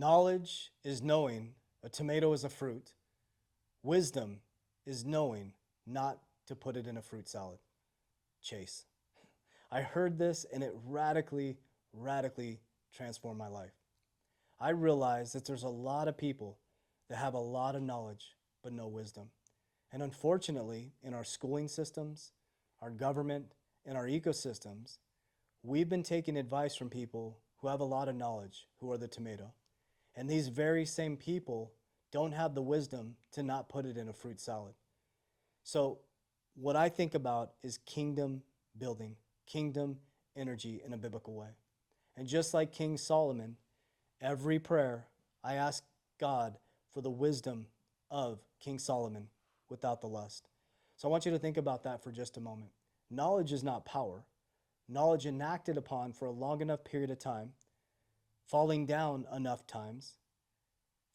Knowledge is knowing a tomato is a fruit. Wisdom is knowing not to put it in a fruit salad. Chase. I heard this and it radically transformed my life. I realized that there's a lot of people that have a lot of knowledge but no wisdom. And unfortunately, in our schooling systems, our government, and our ecosystems, we've been taking advice from people who have a lot of knowledge, who are the tomato. And these very same people don't have the wisdom to not put it in a fruit salad. So, what I think about is kingdom building, kingdom energy in a biblical way. And just like King Solomon, every prayer I ask God for the wisdom of King Solomon without the lust. So I want you to think about that for just a moment. Knowledge is not power. Knowledge enacted upon for a long enough period of time, falling down enough times,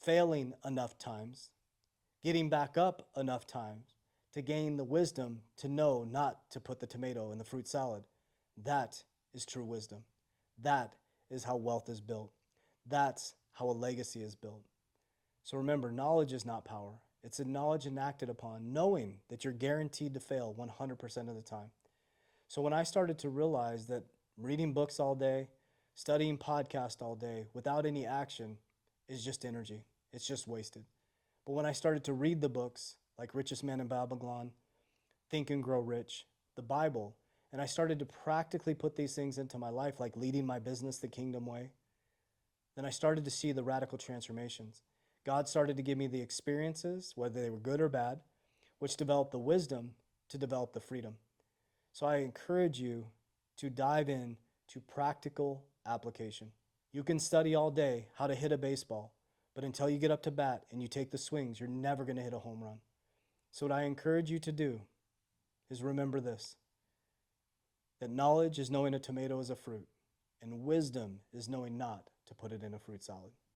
failing enough times, getting back up enough times to gain the wisdom to know not to put the tomato in the fruit salad. That is true wisdom. That is how wealth is built. That's how a legacy is built. So remember, knowledge is not power. It's a knowledge enacted upon knowing that you're guaranteed to fail 100% of the time. So when I started to realize that reading books all day, studying podcasts all day without any action is just energy. It's just wasted. But when I started to read the books like Richest Man in Babylon, Think and Grow Rich, the Bible, and I started to practically put these things into my life, like leading my business the kingdom way, then I started to see the radical transformations. God started to give me the experiences, whether they were good or bad, which developed the wisdom to develop the freedom. So I encourage you to dive in to practical application. You can study all day how to hit a baseball, but until you get up to bat and you take the swings, you're never going to hit a home run. So what I encourage you to do is remember this, that knowledge is knowing a tomato is a fruit, and wisdom is knowing not to put it in a fruit salad.